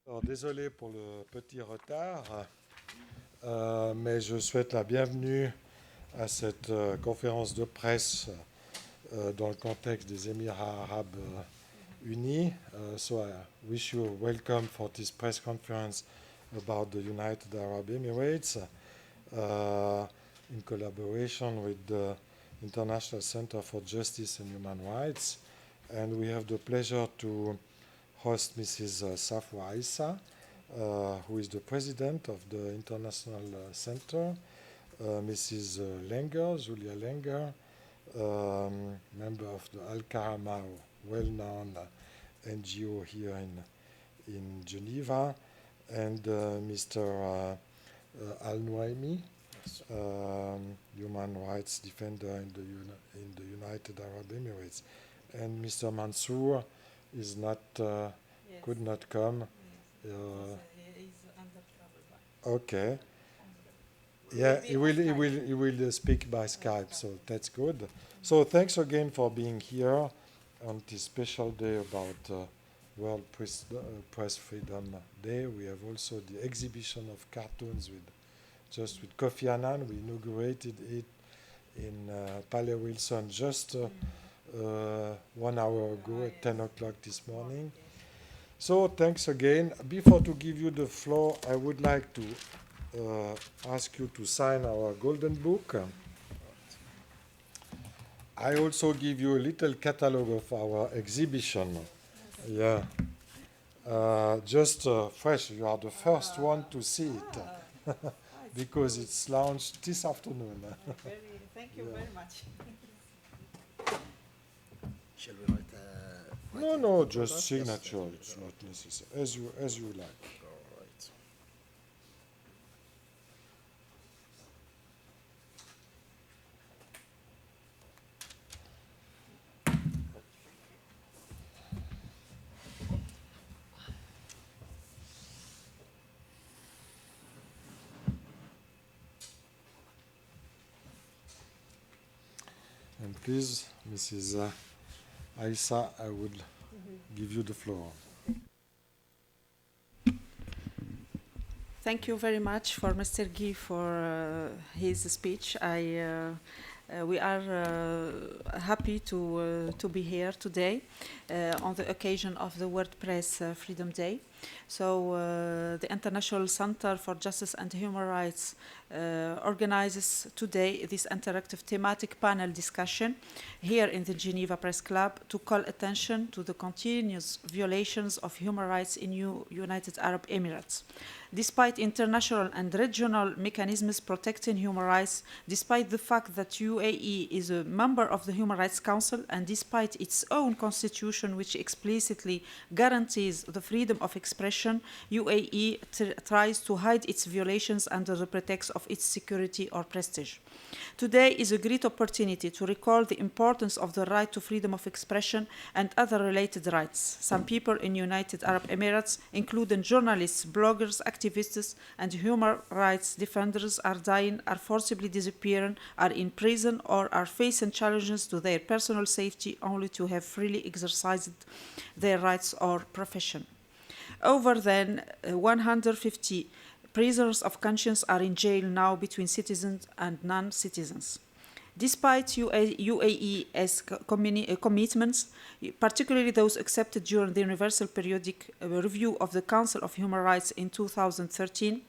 Alors, désolé pour le petit retard, mais je souhaite la bienvenue à cette conférence de presse dans le contexte des Émirats arabes unis. So I wish you welcome for this press conference about the United Arab Emirates in collaboration with the International Center for Justice and Human Rights. And we have the pleasure to host Mrs. صفوة عيسى, who is the president of the International Center, Mrs. Lengger, Julia Lengger, member of the الكرامة, well-known NGO here in Geneva, and Mr. النعيمي, human rights defender in the United Arab Emirates, and Mr. Mansour is not could not come. He's under trouble. Okay. Yeah, he will speak by Skype, so that's good. So thanks again for being here on this special day about World Press Freedom Day. We have also the exhibition of cartoons with Kofi Annan. We inaugurated it in Palais Wilson just 1 hour ago at 10 o'clock this morning. So thanks again. Before to give you the floor, I would like to ask you to sign our golden book. I also give you a little catalog of our exhibition. Yeah. Just fresh. You are the first one to see it because it's launched this afternoon. Thank you very much. Shall we write No, just signature. It's not necessary. As you like. All right. And please, Mrs. Aisa, I would give you the floor. Thank you very much for Mr. Guy for his speech. We are happy to be here today on the occasion of the World Press Freedom Day. So the International Center for Justice and Human Rights organizes today this interactive thematic panel discussion here in the Geneva Press Club to call attention to the continuous violations of human rights in United Arab Emirates. Despite international and regional mechanisms protecting human rights, despite the fact that UAE is a member of the Human Rights Council, and despite its own constitution which explicitly guarantees the freedom of expression, UAE tries to hide its violations under the pretext of its security or prestige. Today is a great opportunity to recall the importance of the right to freedom of expression and other related rights. Some people in United Arab Emirates, including journalists, bloggers, activists, and human rights defenders, are dying, are forcibly disappearing, are in prison, or are facing challenges to their personal safety only to have freely exercised their rights or profession. Over than 150 prisoners of conscience are in jail now between citizens and non-citizens. Despite UAE's commitments, particularly those accepted during the Universal Periodic Review of the Council of Human Rights in 2013,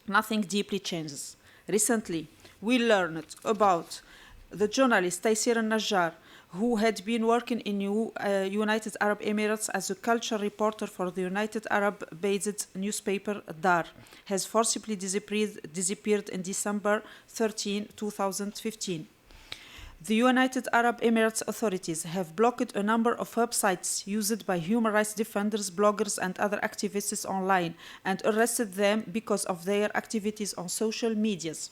nothing deeply changes. Recently, we learned about the journalist Taysir al-Najjar, who had been working in United Arab Emirates as a culture reporter for the United Arab-based newspaper Dar, has forcibly disappeared in December 13, 2015. The United Arab Emirates authorities have blocked a number of websites used by human rights defenders, bloggers, and other activists online and arrested them because of their activities on social medias.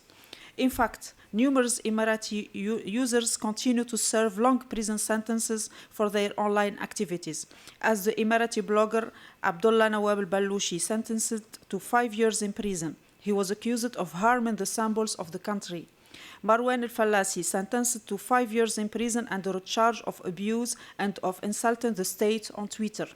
In fact, numerous Emirati users continue to serve long prison sentences for their online activities, as the Emirati blogger Abdullah Nawab al-Balushi sentenced to 5 years in prison. He was accused of harming the symbols of the country. Marwan al-Falasi sentenced to 5 years in prison under a charge of abuse and of insulting the state on Twitter.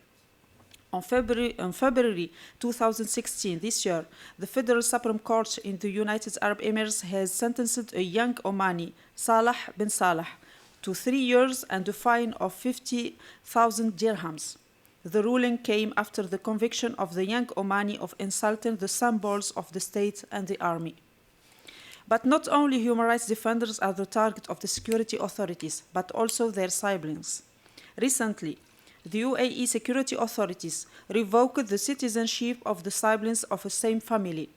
On February 2016, this year, the Federal Supreme Court in the United Arab Emirates has sentenced a young Omani, Salah bin Salah, to 3 years and a fine of 50,000 dirhams. The ruling came after the conviction of the young Omani of insulting the symbols of the state and the army. But not only human rights defenders are the target of the security authorities, but also their siblings. Recently, the UAE security authorities revoked the citizenship of the siblings of the same family,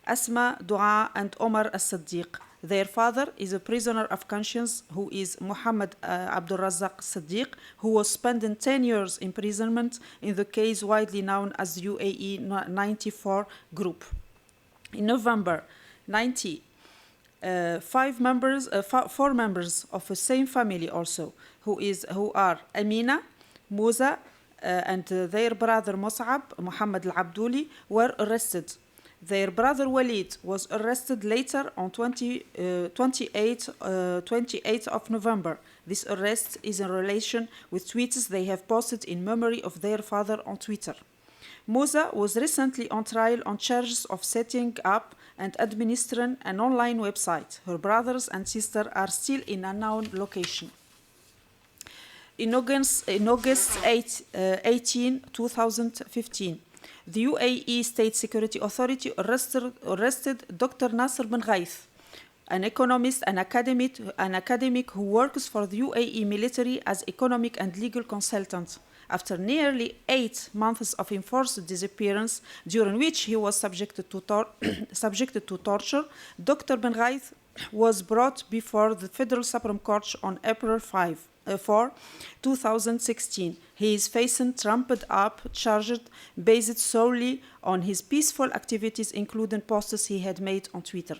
Asma, Dua, and Omar as-Siddiq. Their father is a prisoner of conscience who is Muhammad Abdul Razak Siddiq, who was spending 10 years imprisonment in the case widely known as the UAE-94 group. In November 90, four members of the same family also, who are Amina, Musa, and their brother Mus'ab, Muhammad al-Abduli, were arrested. Their brother Walid was arrested later on 28th of November. This arrest is in relation with tweets they have posted in memory of their father on Twitter. Musa was recently on trial on charges of setting up and administering an online website. Her brothers and sister are still in an unknown location. In August 18, 2015, the UAE State Security Authority arrested Dr. Nasser bin Ghaith, an economist and academic who works for the UAE military as economic and legal consultant. After nearly 8 months of enforced disappearance, during which he was subjected to torture, Dr. bin Ghaith was brought before the Federal Supreme Court on April 4, 2016. He is facing trumped-up charges based solely on his peaceful activities, including posts he had made on Twitter.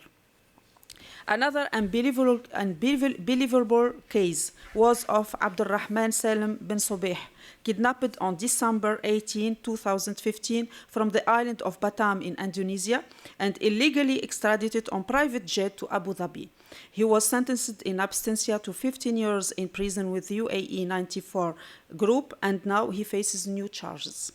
Another unbelievable case was of Abdulrahman Salim bin Sobeh, kidnapped on December 18, 2015 from the island of Batam in Indonesia and illegally extradited on private jet to Abu Dhabi. He was sentenced in absentia to 15 years in prison with the UAE-94 group, and now he faces new charges.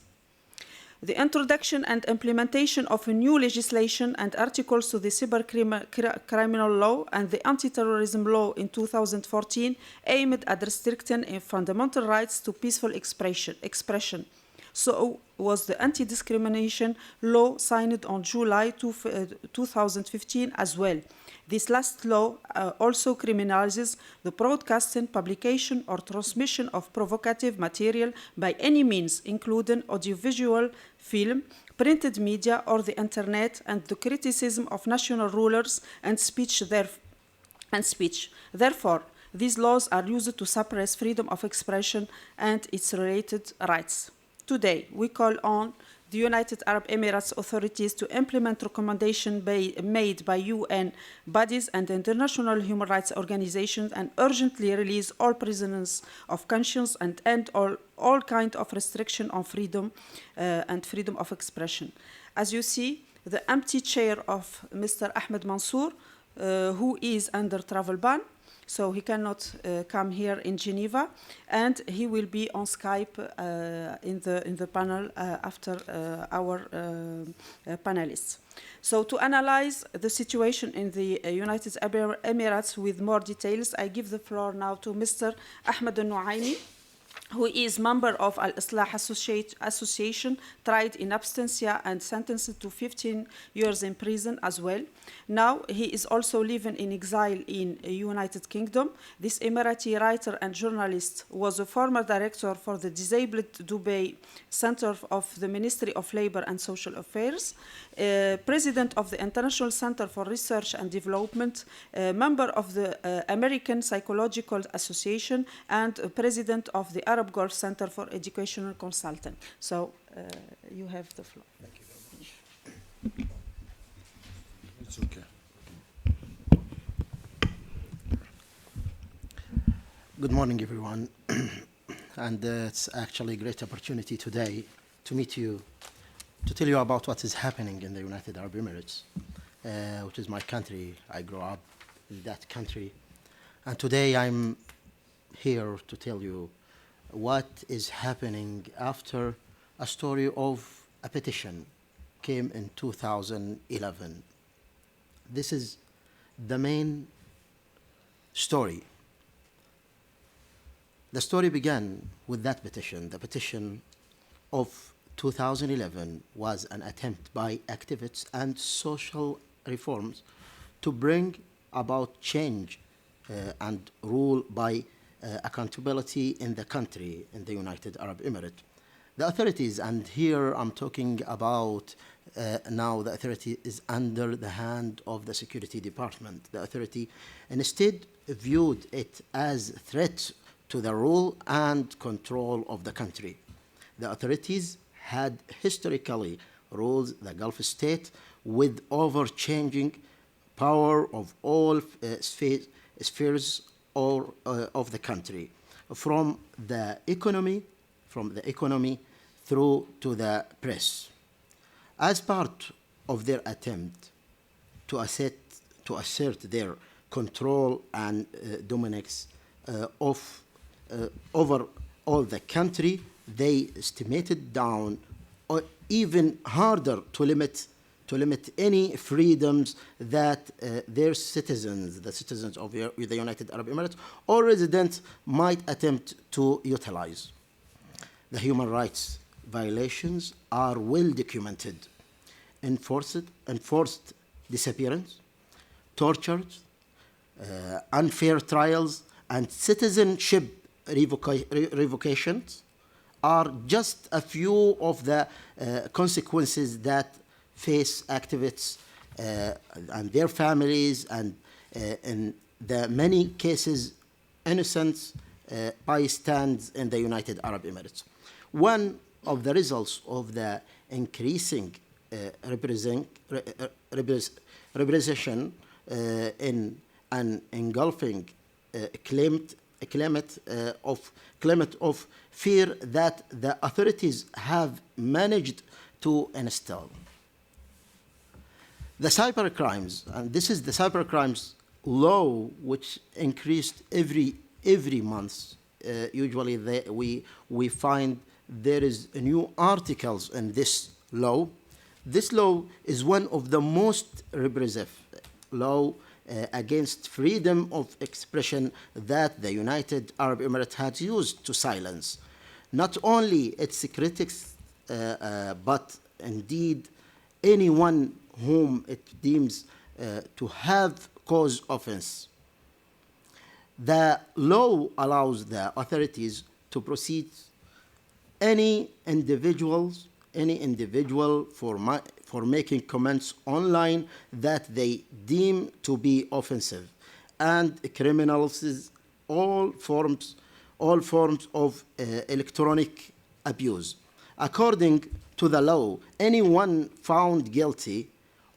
The introduction and implementation of a new legislation and articles to the cybercriminal law and the anti-terrorism law in 2014 aimed at restricting fundamental rights to peaceful expression. So was the anti-discrimination law signed on July 2015 as well. This last law also criminalizes the broadcasting, publication, or transmission of provocative material by any means, including audiovisual, film, printed media, or the internet, and the criticism of national rulers and speech. Therefore, these laws are used to suppress freedom of expression and its related rights. Today, we call on the United Arab Emirates authorities to implement recommendations made by UN bodies and international human rights organizations and urgently release all prisoners of conscience and end all kinds of restriction on freedom and freedom of expression. As you see, the empty chair of Mr. Ahmed Mansour, who is under travel ban, so he cannot come here in Geneva, and he will be on Skype in the panel after our panelists. So to analyze the situation in the United Arab Emirates with more details, I give the floor now to Mr. Ahmad al-Na'imi, who is member of Al-Islah Association, tried in absentia and sentenced to 15 years in prison as well. Now he is also living in exile in United Kingdom. This Emirati writer and journalist was a former director for the Disabled Dubai Center of the Ministry of Labor and Social Affairs, president of the International Center for Research and Development, member of the American Psychological Association, and president of the Arab Gulf Center for Educational Consulting. So you have the floor. Thank you very much. It's okay. Good morning, everyone. And it's actually a great opportunity today to meet you, to tell you about what is happening in the United Arab Emirates, which is my country. I grew up in that country. And today I'm here to tell you what is happening after a story of a petition came in 2011. This is the main story. The story began with that petition. The petition of 2011 was an attempt by activists and social reforms to bring about change and rule by accountability in the country, in the United Arab Emirates. The authorities, and here I'm talking about now the authority is under the hand of the security department. The authority instead viewed it as a threat to the rule and control of the country. The authorities had historically ruled the Gulf state with overchanging power of all spheres of the country, from the economy through to the press. As part of their attempt to assert their control and dominance over all the country, they estimated down, or even harder, to limit any freedoms that their citizens, the citizens of the United Arab Emirates or residents, might attempt to utilize. The human rights violations are well documented: enforced disappearance, torture, unfair trials, and citizenship revocations are just a few of the consequences that face activists and their families, and in the many cases, innocent bystanders in the United Arab Emirates. One of the results of the increasing representation in an engulfing climate of fear that the authorities have managed to install. The cybercrimes, and this is the cybercrimes law, which increased every month. Usually we find there is new articles in this law. This law is one of the most repressive law against freedom of expression that the United Arab Emirates has used to silence not only its critics, but indeed anyone whom it deems to have caused offense. The law allows the authorities to proceed any individual for making comments online that they deem to be offensive and criminalizes all forms of electronic abuse. According to the law, anyone found guilty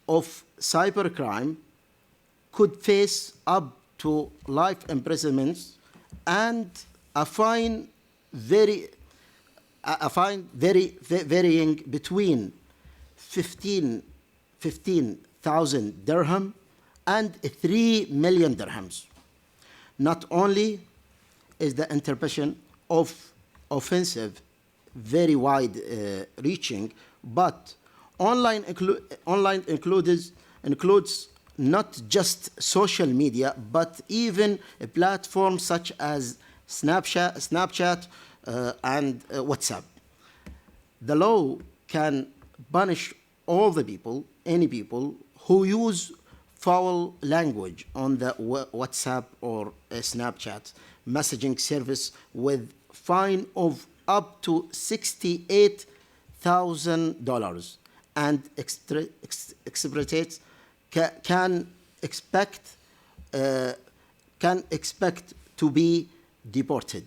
of cybercrime could face up to life imprisonment and a fine varying between 15,000 dirham and 3 million dirhams. Not only is the interpretation of offensive very wide reaching, but online includes not just social media, but even platforms such as Snapchat and WhatsApp. The law can punish all the people, any people, who use foul language on the WhatsApp or Snapchat messaging service with fine of up to $68,000, and exploiters can expect to be deported.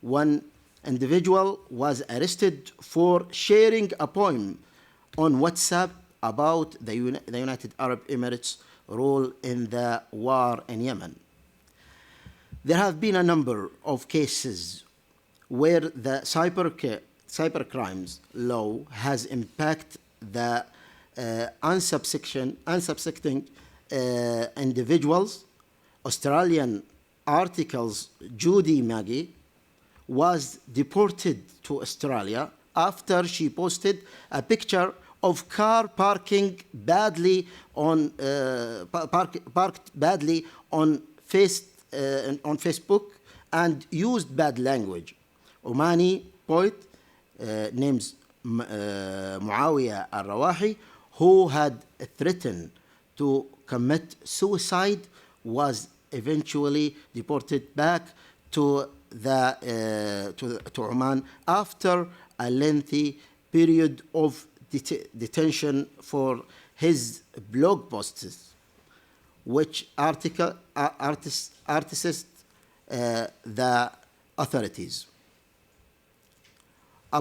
One individual was arrested for sharing a poem on WhatsApp about the United Arab Emirates' role in the war in Yemen. There have been a number of cases where the cybercrimes law has impacted the unsuspecting individuals. Australian articles Judy Maggie was deported to Australia after she posted a picture of car parking badly on parked badly on Facebook and used bad language. Omani poet named Muawiyah al-Rawahi, who had threatened to commit suicide, was eventually deported back to Oman after a lengthy period of detention for his blog posts, which artists the authorities. A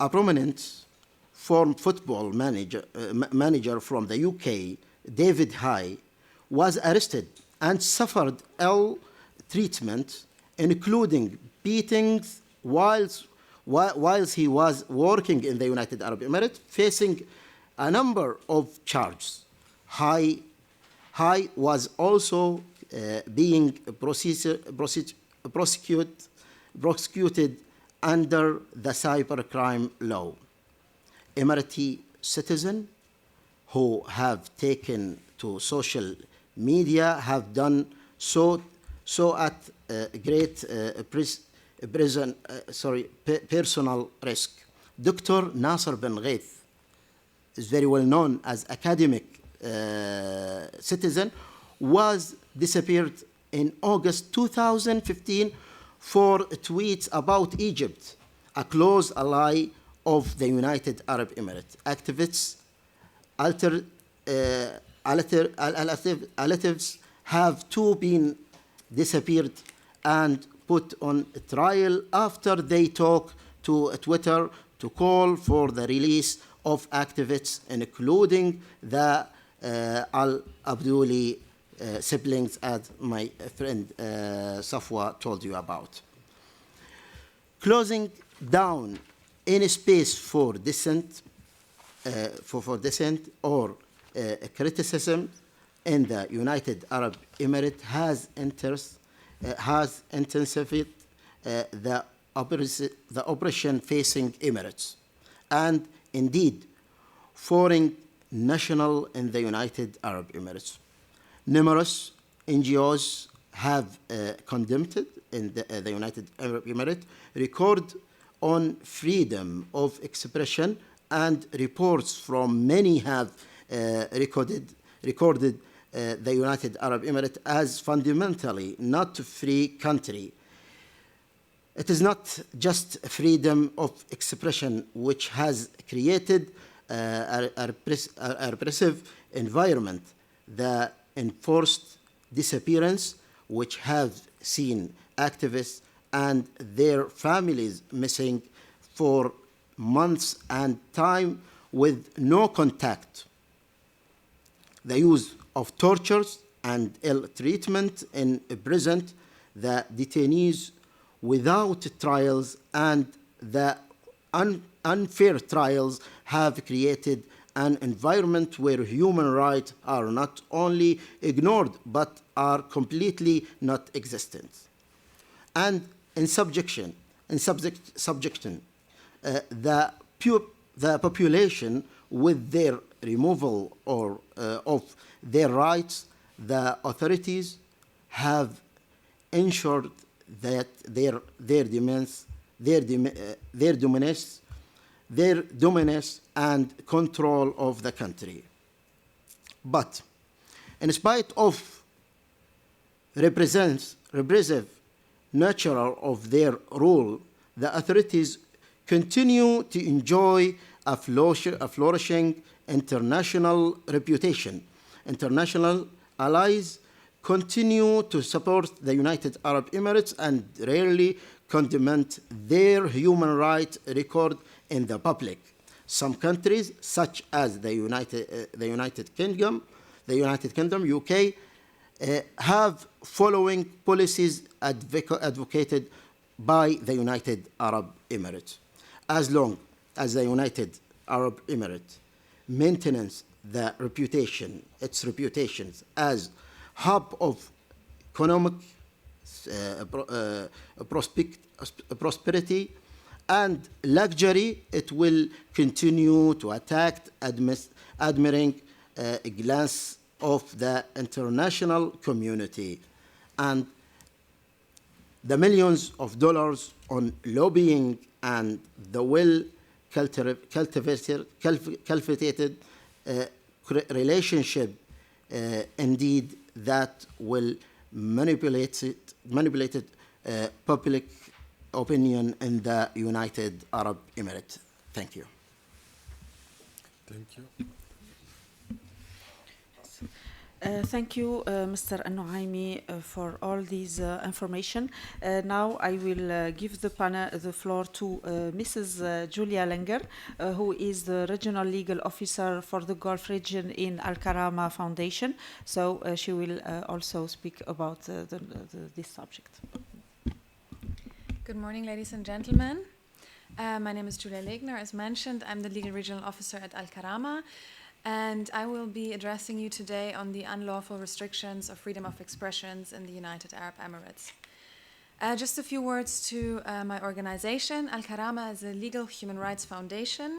prominent former football manager from the UK, David High, was arrested and suffered ill treatment, including beatings whilst he was working in the United Arab Emirates, facing a number of charges. High was also being prosecuted under the cybercrime law. Emirati citizens who have taken to social media have done so at great personal risk. Dr. Nasser bin Ghaith is very well known as academic citizen, was disappeared in August 2015 for tweets about Egypt, a close ally of the United Arab Emirates. Activists, alternatives have too been disappeared and put on trial after they talk to Twitter to call for the release of activists, including the Al-Abduli siblings, as my friend صفوة told you about. Closing down any space for dissent, or criticism in the United Arab Emirates has intensified the oppression facing Emirates, and indeed foreign national in the United Arab Emirates. Numerous NGOs have condemned in the United Arab Emirates record on freedom of expression, and reports from many have recorded the United Arab Emirates as fundamentally not a free country. It is not just freedom of expression which has created a repressive environment. The enforced disappearance, which have seen activists and their families missing for months and time with no contact. The use of tortures and ill treatment in prison, the detainees without trials, and the unfair trials have created an environment where human rights are not only ignored but are completely not existent. And in subjection, the population, with their removal of their rights, the authorities have ensured that their dominance and control of the country. But in spite of repressive nature of their rule, the authorities continue to enjoy a flourishing international reputation. International allies continue to support the United Arab Emirates and rarely condemn their human rights record in the public. Some countries, such as the United Kingdom, UK, have following policies advocated by the United Arab Emirates. As long as the United Arab Emirates maintains its reputation as hub of economic prosperity, and luxury, it will continue to attack admiring a glance of the international community. And the millions of dollars on lobbying and the cultivated relationship, indeed, that will manipulate public opinion in the United Arab Emirates. Thank you. Thank you. Thank you, Mr. Al-Nu'aimi, for all these information. Now I will give the floor to Mrs. Julia Lengher, who is the Regional Legal Officer for the Gulf region in Al-Karama Foundation. So she will also speak about this subject. Good morning, ladies and gentlemen. My name is Julia Legner. As mentioned, I'm the Legal Regional Officer at Al-Karama, and I will be addressing you today on the unlawful restrictions of freedom of expressions in the United Arab Emirates. Just a few words to my organization. Al-Karama is a legal human rights foundation